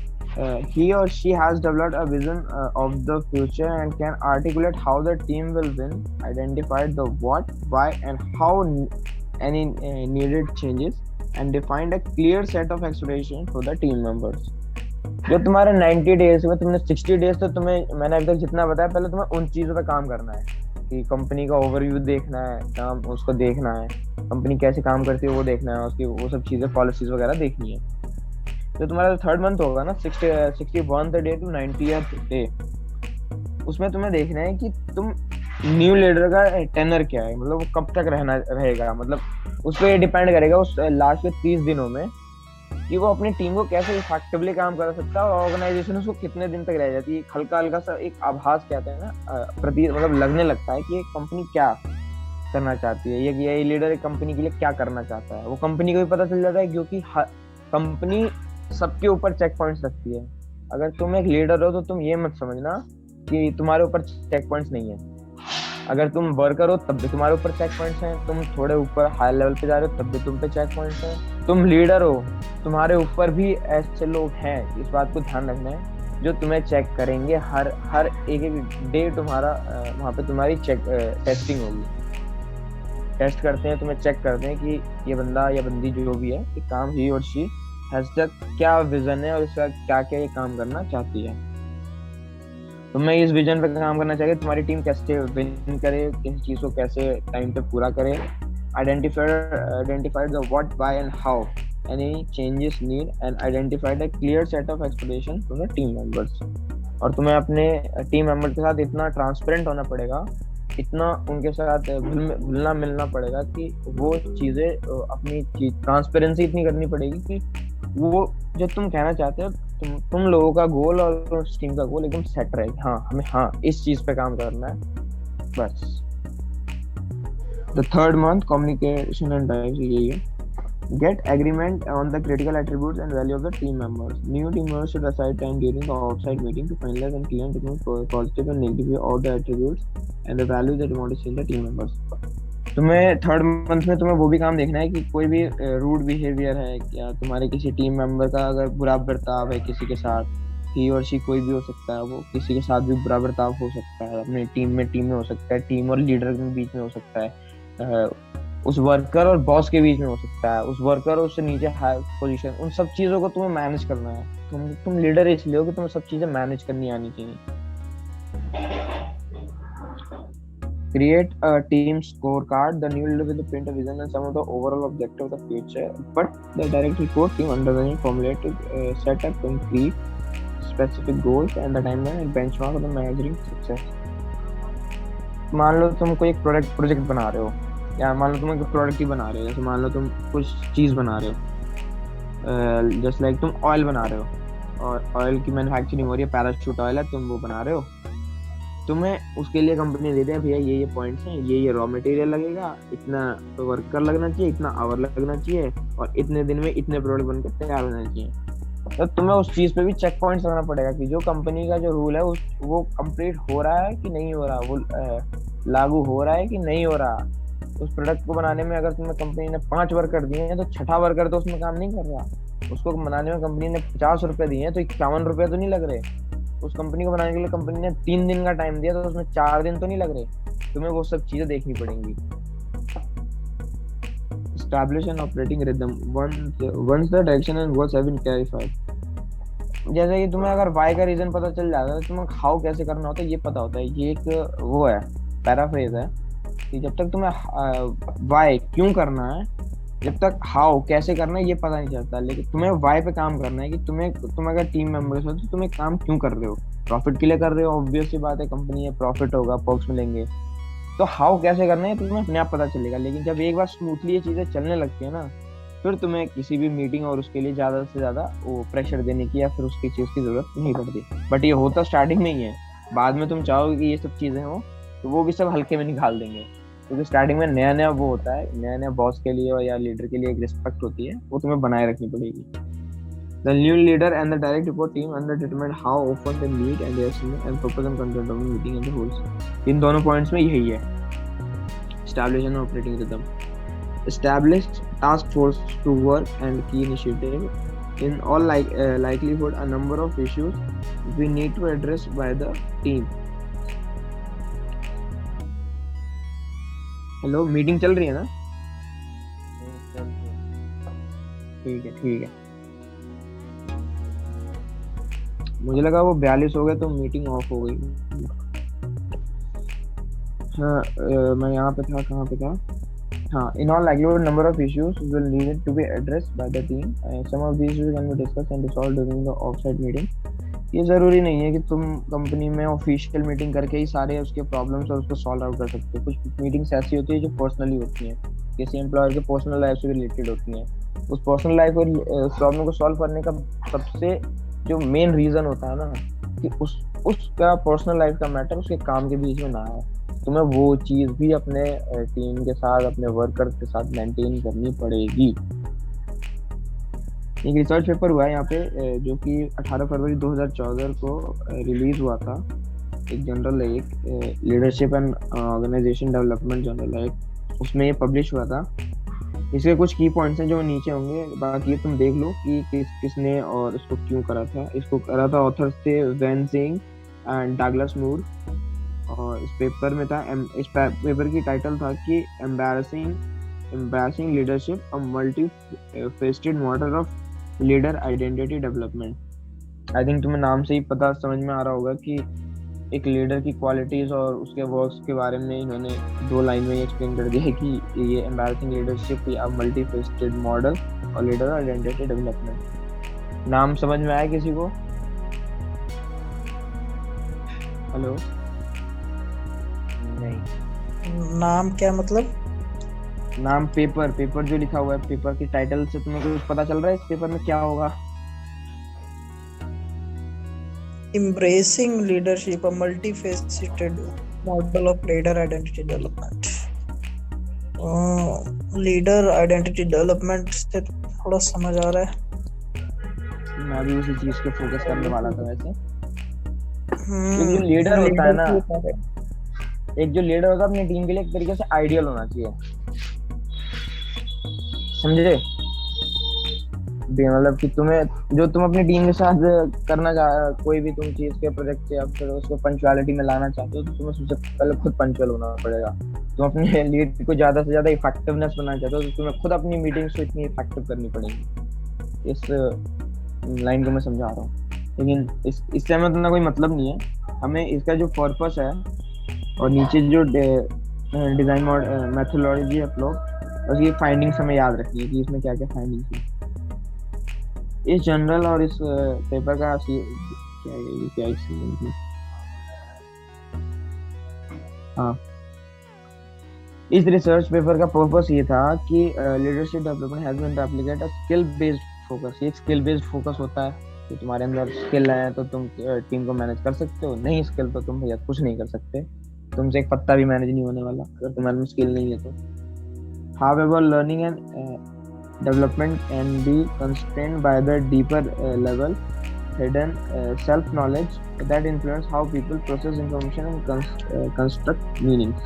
he or she has developed a vision of the future and can articulate how the team will win, identified the what, why, and how any needed changes, and defined a clear set of expectations for the team members। जो तुम्हारे 90 days में, तुमने 60 days तो मैंने अभी तक जितना बताया, पहले तुम्हें उन चीज़ों पे काम करना है कि कंपनी का ओवरव्यू देखना है, काम उसको देखना है, कंपनी कैसे काम करती है वो देखना है, उसकी वो सब चीज़ें पॉलिसीज वगैरह देखनी है। तो तुम्हारा 3rd मंथ होगा ना, 61th day to 90th day, उसमें तुम्हें देखना है कि तुम न्यू लीडर का टेनर क्या है, मतलब वो कब तक रहेगा। मतलब उस पर डिपेंड करेगा उस लास्ट के 30 दिनों में कि वो अपनी टीम को कैसे इफेक्टिवली काम कर सकता है, और ऑर्गेनाइजेशन उसको कितने दिन तक रह जाती है। हल्का हल्का सा एक आभास कहते हैं ना, मतलब लगने लगता है कि एक कंपनी क्या करना चाहती है, ये लीडर एक कंपनी के लिए क्या करना चाहता है, वो कंपनी को भी पता चल जाता है, क्योंकि कंपनी सबके ऊपर चेक पॉइंट्स रखती है। अगर तुम एक लीडर हो तो तुम ये मत समझना कि तुम्हारे ऊपर चेक पॉइंट्स नहीं है। अगर तुम वर्कर हो तब भी तुम्हारे ऊपर चेक पॉइंट्स हैं, तुम थोड़े ऊपर हाई लेवल पे जा रहे हो तब भी तुम पे चेक पॉइंट्स हैं, तुम लीडर हो तुम्हारे ऊपर भी ऐसे लोग हैं। इस बात को ध्यान रखना है, जो तुम्हें चेक करेंगे हर एक डे। तुम्हारा वहाँ पे तुम्हारी टेस्टिंग होगी, टेस्ट करते हैं, तुम्हें चेक करते हैं कि ये बंदा या बंदी जो भी है कि काम ही और शी हैज द क्या विजन है और इसका क्या क्या ये काम करना चाहती है। तुम्हें इस विजन पे काम करना चाहिए, तुम्हारी टीम कैसे विन करे, किसी चीज को कैसे टाइम पे पूरा करे। Identified the what, why and how any changes need and identified a clear set of expectations from the team members। और तुम्हें अपने टीम मेंबर के साथ इतना ट्रांसपेरेंट होना पड़ेगा, इतना उनके साथ घुलना मिलना पड़ेगा कि वो चीजें अपनी चीज ट्रांसपेरेंसी इतनी करनी पड़ेगी कि वो जो तुम कहना चाहते हो, तुम लोगों का गोल और उस टीम का गोल एकदम सेट रहे। हाँ, हमें हाँ इस चीज पे काम करना है बस। The third month communication and types यही है। Get agreement on the critical attributes and value of the team members. New team members should assign time during the offsite meeting to finalize and clear the positive and negative of the attributes and the values that you want to see in the team members. तुम्हें third month में तुम्हें वो भी काम देखना है कि कोई भी रूड बिहेवियर है क्या, तुम्हारे किसी टीम मेंबर का अगर बुरा बर्ताव है किसी के साथ, ही और शी कोई भी हो सकता है, वो किसी के साथ भी बुरा बर्ताव हो सकता है, अपने टीम में हो सकता है, टीम और लीडर के बीच में हो सकता है, उस वर्कर और बॉस के बीच में हो सकता है, उस वर्कर और उससे नीचे हाई पोजीशन, उन सब चीजों को तुम्हें मैनेज करना है। तुम लीडर इसलिए हो कि तुम्हें सब चीजें मैनेज करनी आनी चाहिए। Create a team scorecard. The new leader will paint a vision and some of the overall objective of the future, but the direct report team undergoing formulate set up concrete specific goals and the timeline and benchmark of the measuring success। मान लो तुम कोई एक project बना रहे हो, या मान लो तुम एक प्रोडक्ट ही बना रहे हो, जैसे मान लो तुम कुछ चीज बना रहे हो, जस्ट लाइक तुम ऑयल बना रहे हो और ऑयल की मैन्युफैक्चरिंग हो रही है, पैराशूट ऑयल है, तुम वो बना रहे हो। तुम्हें उसके लिए कंपनी दे दे भैया ये पॉइंट्स हैं, ये रॉ मटेरियल लगेगा, इतना वर्कर लगना चाहिए, इतना आवर लगना चाहिए और इतने दिन में इतने प्रोडक्ट बनकर तैयार होना चाहिए। तो तुम्हें उस चीज पे भी चेक पॉइंट्स लगाना पड़ेगा कि जो कंपनी का जो रूल है वो कंप्लीट हो रहा है कि नहीं हो रहा, वो लागू हो रहा है कि नहीं हो रहा। उस प्रोडक्ट को बनाने में अगर तुम्हें कंपनी ने 5 वर्कर दिए हैं तो 6ठा वर्कर तो उसमें काम नहीं कर रहा। उसको बनाने में कंपनी ने 50 रुपए दिए हैं तो 51 रुपए तो नहीं लग रहे। उस कंपनी को बनाने के लिए कंपनी ने 3 दिन का टाइम दिया तो उसमें 4 दिन तो नहीं लग रहे। तुम्हें वो सब चीजें देखनी पड़ेंगी। Establish an operating rhythm once the direction and goals have been clarified। जैसे कि तुम्हें अगर वाई का रीजन पता चल जाता है तो तुम्हें हाउ कैसे करना होता है ये पता होता है। ये एक वो है, पैराफ्रेज है कि जब तक तुम्हें वाई क्यों करना है, जब तक हाउ कैसे करना है ये पता नहीं चलता। लेकिन तुम्हें वाई पे काम करना है कि तुम अगर टीम मेंबर्स हो तो तुम एक काम क्यों कर रहे हो। प्रॉफिट के लिए कर रहे हो, ऑब्वियस सी बात है, कंपनी है, प्रॉफिट होगा, पर्क्स मिलेंगे। तो हाउ कैसे करना है तुम्हें अपने आप पता चलेगा। लेकिन जब एक बार स्मूथली ये चीजें चलने लगती है ना, फिर तुम्हें किसी भी मीटिंग और उसके लिए ज्यादा से ज्यादा वो प्रेशर देने की या फिर उसकी चीज की जरूरत नहीं पड़ती। बट ये होता स्टार्टिंग में ही है, बाद में तुम चाहोगे कि ये सब चीजें हो तो वो भी सब हल्के में निकाल देंगे। क्योंकि स्टार्टिंग में नया नया वो होता है, नया नया बॉस के लिए या लीडर के लिए एक रिस्पेक्ट होती है, वो तुम्हें बनाए रखनी पड़ेगी। The new leader and the direct report team under determine how often they meet and their estimate and focus on content of the meeting and the goals। इन दोनों पॉइंट्स में यही है। Establish an operating rhythm। Establish task force to work and key initiative। In all likelihood, a number of issues we need to address by the team। Hello, meeting चल रही है ना? ठीक है। मुझे लगा वो 42 हो गए तो मीटिंग ऑफ हो गई। हाँ, मैं यहाँ पे था, कहाँ पे था? हाँ, in all likelihood number of issues will need to be addressed by the team। Some of these issues can be discussed and resolved during the offsite meeting। ये जरूरी नहीं है कि तुम कंपनी में ऑफिशियल मीटिंग करके ही सारे उसके प्रॉब्लम्स और उसको सॉल्व आउट कर सकते हो। कुछ मीटिंग्स ऐसी होती है जो पर्सनली होती हैं, किसी एम्प्लॉयर के पर्सनल लाइफ से रिलेटेड होती हैं। उस पर्सनल लाइफ और प्रॉब्लम को सॉल्व करने का सबसे जो मेन रीजन होता है ना कि उसका पर्सनल लाइफ का मैटर उसके काम के बीच में ना है। तुम्हें वो चीज भी अपने टीम के साथ, अपने वर्कर के साथ मेंटेन करनी पड़ेगी। एक रिसर्च पेपर हुआ है यहाँ पे जो कि 18 फरवरी 2014 को रिलीज हुआ था। एक जर्नल है, एक leadership and organization development journal है, उसमें ये पब्लिश हुआ था। इसके कुछ की पॉइंट्स हैं जो नीचे होंगे, बाकी तुम देख लो कि किसने और इसको क्यों करा था। इसको करा था ऑथर्स थे वैन सिंह एंड डगलस मूर। और इस पेपर में था, इस पेपर की टाइटल था कि embarrassing leadership a multi faceted model of leader identity development. I think तुम्हें नाम से ही पता समझ में आ रहा होगा कि एक लीडर की क्वालिटीज और उसके वर्क्स के बारे में इन्होंने 2 लाइन में एक्सप्लेन कर दिया है कि ये एम्बैरेसिंग लीडरशिप या मल्टीफेस्टेड मॉडल और लीडर आइडेंटिटी डेवलपमेंट। नाम समझ में आया किसी को? हेलो? नहीं। नाम क्या मतलब? नाम पेपर जो लिखा हुआ है, पेपर की टाइटल से तुम्हें कुछ पता चल रहा है इस पेपर में क्या होगा? Embracing leadership, a multifaceted model of leader identity development. Leader identity development से थोड़ा समझ आ रहा है। मैं भी उसी चीज पे फोकस करने वाला था वैसे। हम्म, जो लीडर होता है ना, leadership एक जो लीडर होता है अपनी टीम के लिए एक तरीके से आइडियल होना चाहिए, समझे? मतलब कि तुम अपनी टीम के साथ करना कोई भी तुम चीज के प्रोजेक्ट या फिर उसको पंक्चुअलिटी में लाना चाहते हो तो तुम्हें सबसे पहले खुद पंक्चुअल होना पड़ेगा। तुम अपने लीड को ज्यादा से ज्यादा इफेक्टिवनेस बनाना चाहते हो तो तुम्हें खुद अपनी मीटिंग्स को इतनी इफेक्टिव करनी पड़ेगी। इस लाइन को मैं समझा रहा हूँ, लेकिन इससे हमें इतना कोई मतलब नहीं है। हमें इसका जो पर्पस है और नीचे जो डिजाइन मेथोडोलॉजी है फ्लो, उसकी फाइंडिंग्स हमें याद रखनी है कि इसमें क्या क्या फाइंडिंग्स है। इस जनरल और इस पेपर का क्या हाँ, इस रिसर्च पेपर का पर्पस ये था कि leadership development has been replicate a skill based focus. ये एक स्किल बेस्ड फोकस होता है कि तुम्हारे अंदर स्किल है तो तुम टीम को मैनेज कर सकते हो, नहीं स्किल तो तुम भैया कुछ नहीं कर सकते, तुमसे एक पत्ता भी मैनेज नहीं होने वाला अगर तुम्हारे में स्किल नहीं है तो। However, learning and development can be constrained by the deeper level hidden self-knowledge that influence how people process information and construct meanings.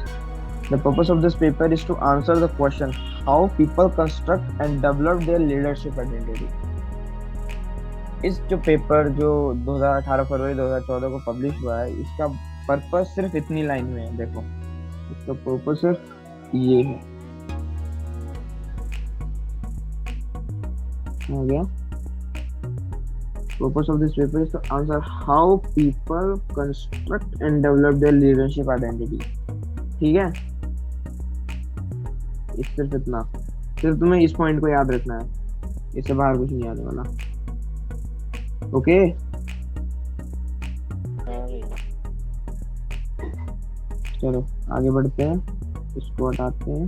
The purpose of this paper is to answer the question how people construct and develop their leadership identity. इस जो paper जो 2018 फरवरी 2014 को publish हुआ है, इसका purpose सिर्फ इतनी line में है। देखो, इसका पर्पस सिर्फ ये है। हो गया? Purpose of this paper is to answer how people construct and develop their leadership identity. ठीक है? सिर्फ इतना, सिर्फ तुम्हें इस पॉइंट को याद रखना है, इससे बाहर कुछ नहीं आने वाला। ओके? चलो आगे बढ़ते हैं, इसको हटाते हैं।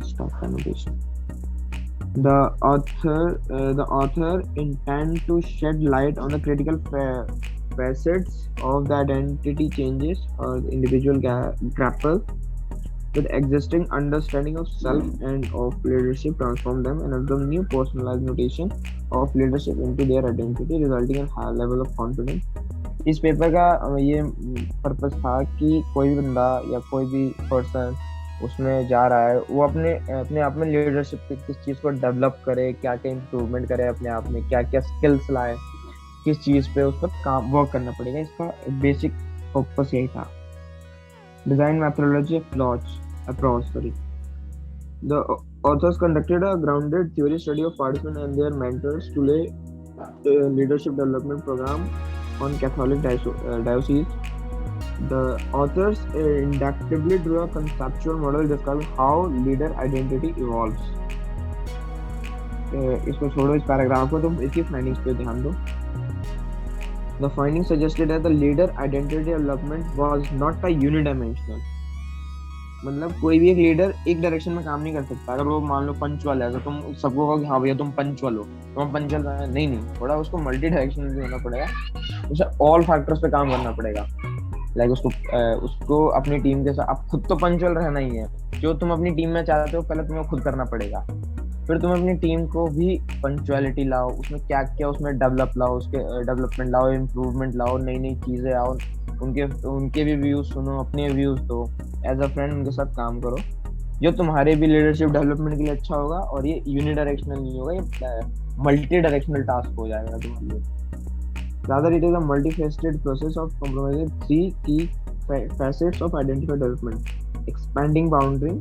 Stop annotation. The author intend to shed light on the critical facets of the identity changes or the individual grapple with existing understanding of self and of leadership, transform them and adopt new personalized notation of leadership into their identity, resulting in high level of confidence. इस paper का ये purpose था कि कोई भी बंदा या कोई भी पर्सन उसमें जा रहा है, वो अपने आप में लीडरशिप की किस चीज़ को डेवलप करे, क्या क्या इम्प्रूवमेंट करे अपने आप में, क्या क्या स्किल्स लाए, किस चीज़ पे उस पर काम वर्क करना पड़ेगा। इसका बेसिक पर्पस यही था। Design methodology approach the authors conducted a grounded theory study of participants and their mentors to lay leadership development program on Catholic diocese. The authors inductively drew a conceptual model describing how leader identity evolves. इसको छोड़ो, इस paragraph को, तुम इसकी findings पे ध्यान दो. The findings suggested that the leader identity development was not a unidimensional. मतलब कोई भी एक लीडर एक डायरेक्शन में काम नहीं कर सकता. अगर वो मान लो पंचुअल है तो तुम सबको कहो कि हाँ भैया तुम पंचुअल हो, तुम पंचुअल नहीं, थोड़ा उसको मल्टी डायरेक्शनल भी होना पड़ेगा, उसे ऑल फैक्टर्स पे काम करना पड़ेगा. लाइक उसको अपनी टीम के साथ, अब खुद तो पंचुअल रहना ही है, जो तुम अपनी टीम में चाहते हो पहले तुम्हें खुद करना पड़ेगा, फिर तुम अपनी टीम को भी पंचुअलिटी लाओ, उसमें क्या क्या उसमें डेवलप लाओ, उसके डेवलपमेंट लाओ, इम्प्रूवमेंट लाओ, नई नई चीजें आओ, उनके भी व्यूज सुनो, अपने व्यूज दो, एज अ फ्रेंड उनके साथ काम करो, जो तुम्हारे भी लीडरशिप डेवलपमेंट के लिए अच्छा होगा. और ये यूनिडायरेक्शनल नहीं होगा, ये मल्टी डायरेक्शनल टास्क हो जाएगा तुम्हारे लिए. Rather, it is a multifaceted process of compromising three key facets of identity development: expanding boundary,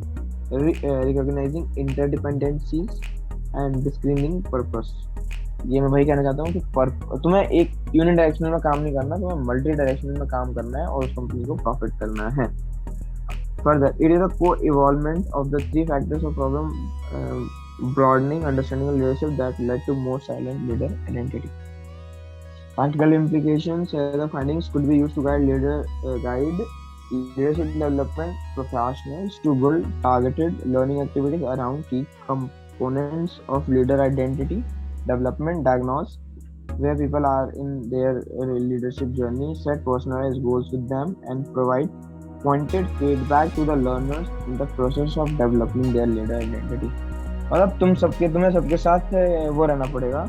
recognizing interdependencies, and discerning purpose. ये मैं वही कहना चाहता हूँ कि तुम्हें एक यूनि डायरेक्शनल में काम नहीं करना, तुम्हें मल्टी डायरेक्शनल में काम करना है और उस कंपनी को प्रॉफिट करना है। Further, it is a co-evolvement of the three factors of problem broadening, understanding, and leadership that led to more silent leader identity. Practical implications, the findings could be used to guide leadership development professionals to build targeted learning activities around key components of leader identity development, diagnose where people are in their leadership journey, set personalized goals with them, and provide pointed feedback to the learners in the process of developing their leader identity. मतलब तुम्हें सबके साथ वो रहना पड़ेगा,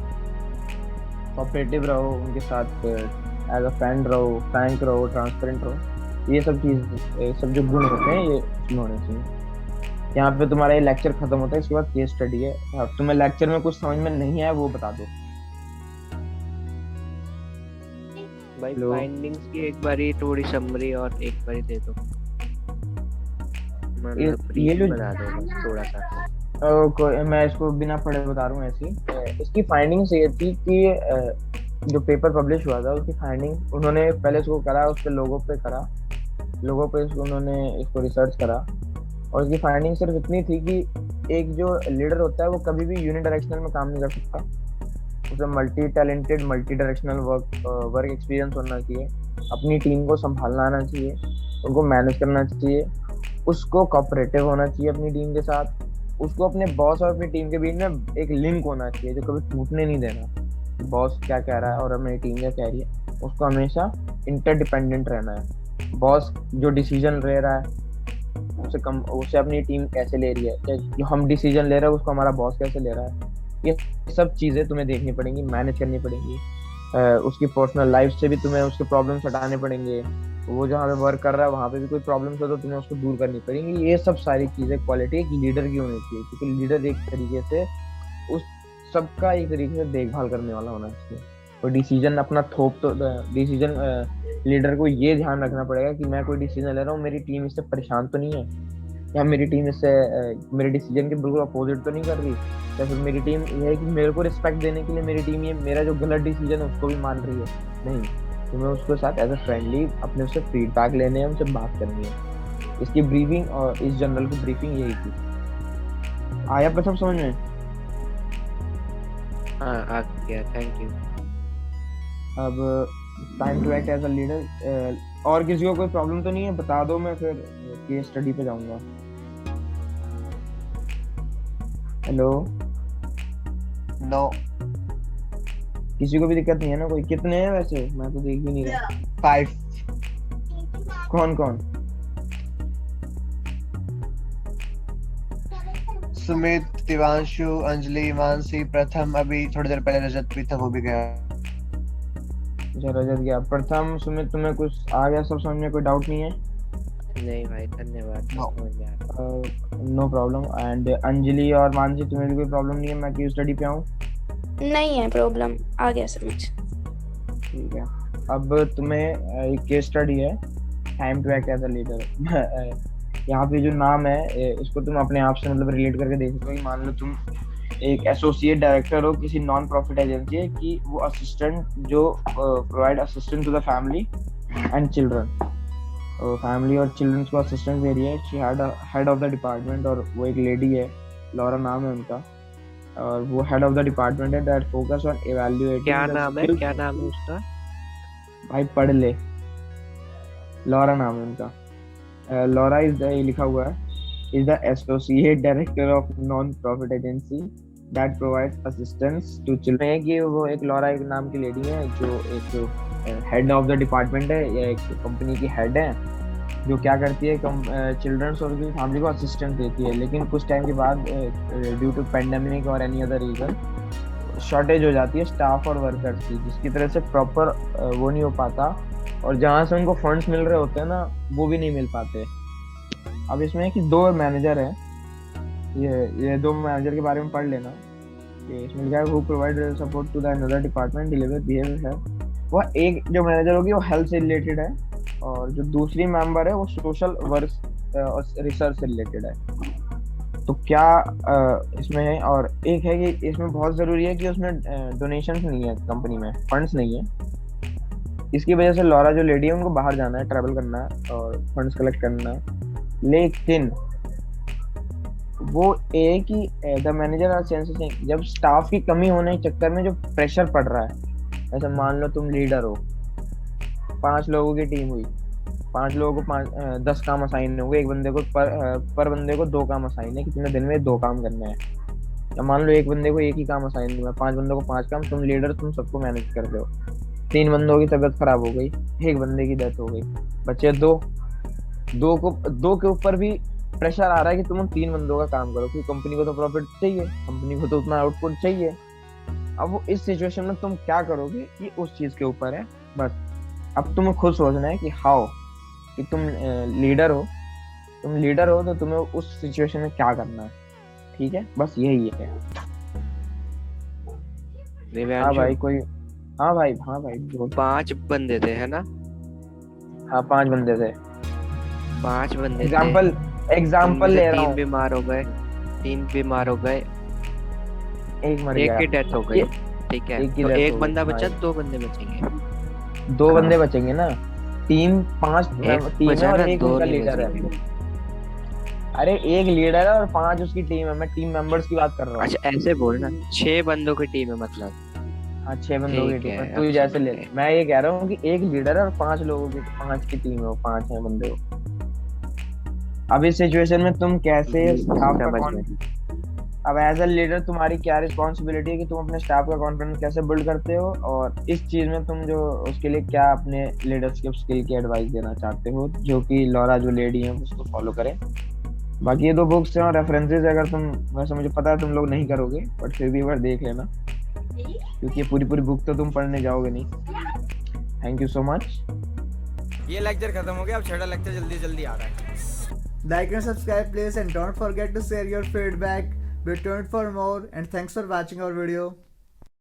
cooperative रहो, उनके साथ एज अ फ्रेंड रहो, फ्रैंक रहो, ट्रांसपेरेंट रहो। ये सब जो गुण होते हैं ये इसमें होने चाहिए। यहाँ पे तुम्हारा ये लेक्चर खत्म होता है, इसके बाद केस स्टडी है। अब तुम्हें लेक्चर में कुछ समझ में नहीं आया वो बता दो भाई। फाइंडिंग्स की एक बारी थोड़ी समरी और एक बारी दे दो, ये जो बता दो बस थोड़ा सा। मैं इसको बिना पढ़े बता रहा हूँ ऐसी। इसकी फाइंडिंग्स ये थी कि जो पेपर पब्लिश हुआ था उसकी फाइंडिंग उन्होंने पहले इसको करा, उस पर लोगों पे उन्होंने इसको रिसर्च करा और इसकी फाइंडिंग सिर्फ इतनी थी कि एक जो लीडर होता है वो कभी भी यूनिडायरेक्शनल में काम नहीं कर सकता, उसे multi talented multi directional work experience होना चाहिए, अपनी टीम को संभालना आना चाहिए, उनको मैनेज करना चाहिए, उसको कोऑपरेटिव होना चाहिए अपनी टीम के साथ, उसको अपने बॉस और अपनी टीम के बीच में एक लिंक होना चाहिए जो कभी टूटने नहीं देना। बॉस क्या कह रहा है और अपनी टीम क्या कह रही है, उसको हमेशा इंटरडिपेंडेंट रहना है। बॉस जो डिसीजन ले रहा है उसे अपनी टीम कैसे ले रही है, जो हम डिसीजन ले रहे हैं उसको हमारा बॉस कैसे ले रहा है, ये सब चीजें तुम्हें देखनी पड़ेंगी, मैनेज करनी पड़ेंगी। उसकी पर्सनल लाइफ से भी तुम्हें उसके प्रॉब्लम्स हटाने पड़ेंगे, वो जहाँ पे वर्क कर रहा है वहाँ पे भी कोई प्रॉब्लम्स हो तो तुम्हें उसको दूर करनी पड़ेंगी। ये सब सारी चीजें क्वालिटी एक लीडर की होनी चाहिए, क्योंकि लीडर एक तरीके से उस सबका एक तरीके से देखभाल करने वाला होना चाहिए। और डिसीजन अपना डिसीजन लीडर को ये ध्यान रखना पड़ेगा कि मैं कोई डिसीजन ले रहा हूँ, मेरी टीम इससे परेशान तो नहीं है, या मेरी टीम इससे मेरे डिसीजन के बिल्कुल अपोजिट तो नहीं कर रही, या फिर मेरी टीम ये है कि मेरे को रिस्पेक्ट देने के लिए मेरी टीम ये मेरा जो गलत डिसीजन है उसको भी मान रही है। नहीं, तुम्हें उसके साथ एज अ फ्रेंडली अपने उससे फीडबैक लेने हैं, उनसे बात करनी है। इसकी ब्रीफिंग और इस जनरल की ब्रीफिंग यही थी। आया पर सब समझ में? हाँ आ गया, थैंक यू। अब time to act as a leader, और किसी को कोई प्रॉब्लम तो नहीं है बता दो, मैं फिर केस स्टडी पे जाऊंगा। हेलो, नो, किसी को भी दिक्कत नहीं है ना? कोई कितने हैं वैसे? मैं तो देख भी नहीं रहा। 5। कौन कौन? सुमित, दिवांशु, अंजलि, मानसी, प्रथम, अभी थोड़ी देर पहले रजत भी था, वो भी गया। अच्छा, रजत गया। प्रथम, सुमित, तुम्हें कुछ आ गया सब समझ में? कोई डाउट नहीं है? नहीं भाई, धन्यवाद। No problem. एंड अंजलि और मानसी, तुम्हें भी कोई प्रॉब्लम नहीं है मैं केस स्टडी पे आऊं? नहीं है प्रॉब्लम, आ गया समझ। ठीक है, अब तुम्हें एक केस स्टडी है, time to act as a leader. यहाँ पे जो नाम है इसको तुम अपने आप से मतलब रिलेट करके देख सकते हो। मान लो तुम एक एसोसिएट डायरेक्टर हो किसी नॉन प्रॉफिट एजेंसी है कि वो असिस्टेंट जो provide assistant to the family and children, family और चिल्ड्रन को असिस्टेंस दे रही है। She head of the department, और वो एक लेडी है, लॉरा नाम है उनका, और वो हेड ऑफ द डिपार्टमेंट है दैट फोकस ऑन इवैल्यूएटिंग। क्या नाम है उसका? भाई पढ़ ले, लॉरा नाम है उनका। लॉरा इज द, लिखा हुआ है, is the associate director of non-profit agency that provides assistance to children। है कि वो एक लॉरा एक नाम की लेडी है जो एक हेड ऑफ द डिपार्टमेंट है या एक कंपनी की हेड है, जो क्या करती है चिल्ड्रंस और उनकी फैमिली को असिस्टेंस देती है। लेकिन कुछ टाइम के बाद ड्यू टू पेंडेमिक और एनी अदर रीजन शॉर्टेज हो जाती है स्टाफ और वर्कर्स की, जिसकी तरह से प्रॉपर वो नहीं हो पाता, और जहाँ से उनको फंड्स मिल रहे होते हैं ना वो भी नहीं मिल पाते। अब इसमें है कि 2 मैनेजर हैं, ये 2 मैनेजर के बारे में पढ़ लेना। इसमें लिखा है who provide support to the another department deliver behaviour है। वो एक जो मैनेजर होगी वो हेल्थ से रिलेटेड है, और जो दूसरी मेंबर है वो सोशल वर्क और रिसर्च से रिलेटेड है। तो क्या इसमें है, और एक है कि इसमें बहुत जरूरी है कि उसमें डोनेशंस नहीं है, कंपनी में फंड्स नहीं है। इसकी वजह से लॉरा जो लेडी है उनको बाहर जाना है, ट्रैवल करना है और फंड्स कलेक्ट करना है। लेकिन वो एक कि द मैनेजर आर सेंसिंग, जब स्टाफ की कमी होने के चक्कर में जो प्रेशर पड़ रहा है, ऐसे मान लो तुम लीडर हो, 5 लोगों की टीम हुई, 5 लोगों को 10 काम असाइन हो गए, एक बंदे को पर बंदे को 2 काम असाइन है कि तुम्हें दिन में 2 काम करने हैं। या मान लो एक बंदे को एक ही काम असाइन हुआ, 5 बंदों को 5 काम, तुम लीडर, तुम सबको मैनेज कर रहे हो। 3 बंदों की तबीयत खराब हो गई, एक बंदे की डेथ हो गई, बचे 2 के ऊपर भी प्रेशर आ रहा है कि तुम उन 3 बंदों का काम करो, क्योंकि कंपनी को तो प्रॉफिट चाहिए, कंपनी को तो उतना आउटपुट चाहिए। अब वो इस सिचुएशन में तुम क्या करोगे, ये उस चीज के ऊपर है। बस अब तुम्हें खुद सोचना है कि हाउ, कि तुम लीडर हो तो तुम्हें उस सिचुएशन में क्या करना है। ठीक है, बस यही है। हाँ भाई कोई, हाँ भाई बोल। 5 बंदे थे है ना? हाँ 5 बंदे थे। 5 बंदे एग्जाम्पल ले रहा हूँ। 3 बीमार हो गए, एक मर गया, एक की डेथ हो गई। ठीक है, तो एक बंदा बचा, 2 बंदे बचेंगे। 2 बंदे बचेंगे ना। टीम 5 टीम है और एक उनका लीडर है। अरे एक लीडर है और 5 उसकी टीम है, मैं टीम मेंबर्स की बात कर रहा हूँ। अच्छा ऐसे बोलना, 6 बंदों की टीम है मतलब। हाँ 6 बंदों की टीम है, तू अच्छा, जैसे ले। मैं ये कह रहा हूँ कि एक लीडर है और 5 लोगों की 5 की टीम है, वो 5 है बंदे हो। अब इस सिचुएशन में तुम कैसे स्टाफ का अब एज अ लीडर तुम्हारी क्या रिस्पॉन्सिबिलिटी है कि तुम अपने स्टाफ का कॉन्फिडेंस कैसे बिल्ड करते हो, और इस चीज में तुम जो उसके लिए क्या अपने लीडरशिप स्किल की एडवाइस देना चाहते हो, जो कि लॉरा जो लेडी है उसको फॉलो करें। बाकी ये 2 बुक्स हैं और रेफरेंसेस, अगर तुम, वैसे मुझे पता है तुम लोग नहीं करोगे, बट फिर भी एक बार देख लेना, क्योंकि ये पूरी बुक तो तुम पढ़ने जाओगे नहीं। Thank you so much. ये लेक्चर खत्म हो गया, अब 6वां लेक्चर जल्दी आ रहा है। Like and subscribe please, and don't forget to share your feedback. Be tuned for more, and thanks for watching our video.